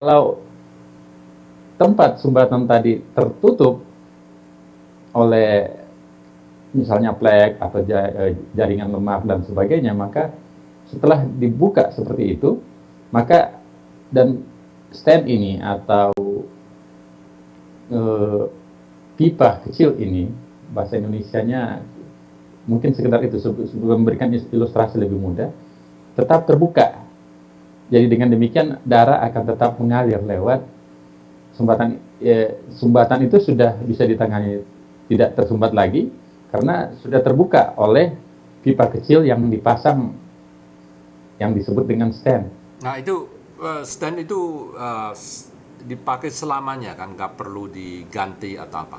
Kalau tempat sumbatan tadi tertutup oleh misalnya plek atau jaringan lemak dan sebagainya, maka setelah dibuka seperti itu, maka dan stent ini atau pipa kecil ini, bahasa Indonesianya mungkin sekedar itu, memberikan ilustrasi lebih mudah, tetap terbuka. Jadi dengan demikian darah akan tetap mengalir lewat sumbatan. Sumbatan itu sudah bisa ditangani, tidak tersumbat lagi karena sudah terbuka oleh pipa kecil yang dipasang, yang disebut dengan stent. Nah itu stent itu dipakai selamanya kan, nggak perlu diganti atau apa?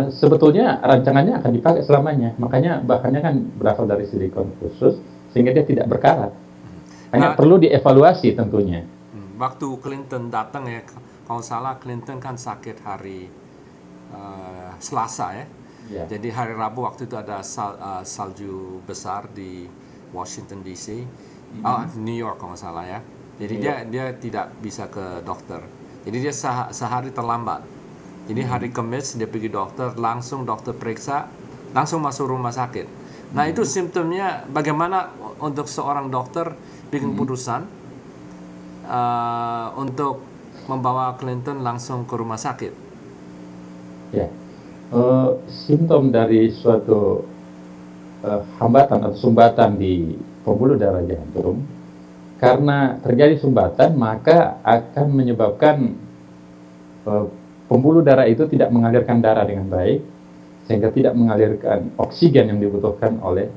Sebetulnya rancangannya akan dipakai selamanya, makanya bahannya kan berasal dari silikon khusus sehingga dia tidak berkarat. Hanya perlu dievaluasi tentunya. Waktu Clinton datang ya, kalau salah Clinton kan sakit hari Selasa ya. Yeah. Jadi hari Rabu waktu itu ada salju besar di Washington DC, New York kalau salah ya. Jadi dia tidak bisa ke dokter. Jadi dia sehari terlambat. Jadi hari Kamis dia pergi dokter, langsung dokter periksa, langsung masuk rumah sakit. Nah itu simptomnya bagaimana untuk seorang dokter bikin putusan untuk membawa Clinton langsung ke rumah sakit? Ya, simptom dari suatu hambatan atau sumbatan di pembuluh darah jantung, karena terjadi sumbatan maka akan menyebabkan pembuluh darah itu tidak mengalirkan darah dengan baik, sehingga tidak mengalirkan oksigen yang dibutuhkan oleh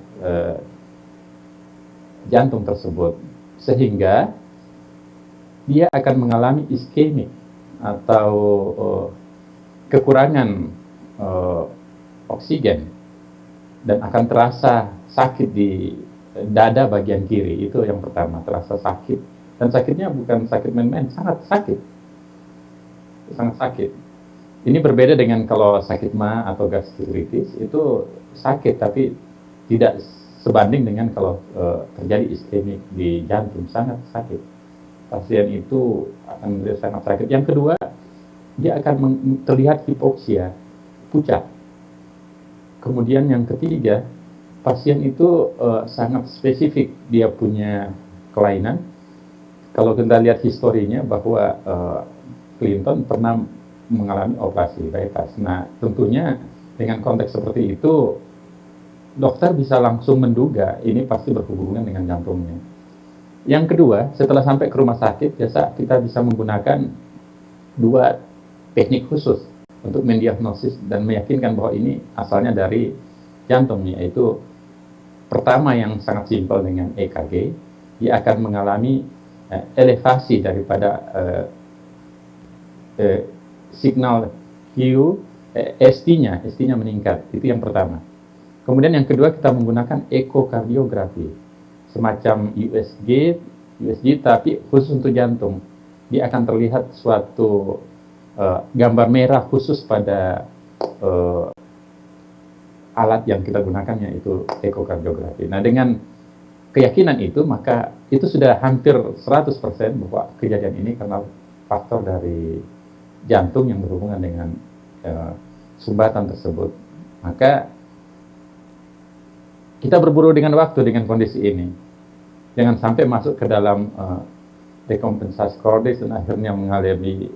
jantung tersebut, sehingga dia akan mengalami iskemik atau kekurangan oksigen dan akan terasa sakit di dada bagian kiri. Itu yang pertama, terasa sakit, dan sakitnya bukan sakit main-main, sangat sakit, sangat sakit. Ini berbeda dengan kalau sakit ma atau gastritis, itu sakit tapi tidak sebanding dengan kalau terjadi iskemik di jantung, sangat sakit. Pasien itu akan menjadi sangat sakit. Yang kedua, dia akan terlihat hipoksia, pucat. Kemudian yang ketiga, pasien itu sangat spesifik, dia punya kelainan. Kalau kita lihat historinya bahwa Clinton pernah mengalami operasi bypass. Nah, tentunya dengan konteks seperti itu, dokter bisa langsung menduga ini pasti berhubungan dengan jantungnya. Yang kedua, setelah sampai ke rumah sakit, biasa kita bisa menggunakan dua teknik khusus untuk mendiagnosis dan meyakinkan bahwa ini asalnya dari jantung, yaitu pertama yang sangat simpel dengan EKG, dia akan mengalami elevasi daripada signal Q, ST-nya meningkat, itu yang pertama. Kemudian yang kedua, kita menggunakan ekokardiografi, semacam USG tapi khusus untuk jantung. Dia akan terlihat suatu gambar merah khusus pada alat yang kita gunakan, yaitu ekokardiografi. Nah, dengan keyakinan itu, maka itu sudah hampir 100% bahwa kejadian ini karena faktor dari jantung yang berhubungan dengan sumbatan tersebut. Maka kita berburu dengan waktu dengan kondisi ini. Jangan sampai masuk ke dalam dekompensasi kordis dan akhirnya mengalami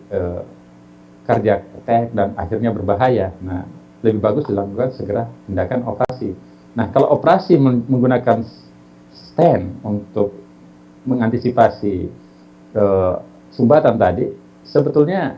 cardiac attack dan akhirnya berbahaya. Nah, lebih bagus dilakukan segera tindakan operasi. Nah, kalau operasi menggunakan stent untuk mengantisipasi sumbatan tadi, sebetulnya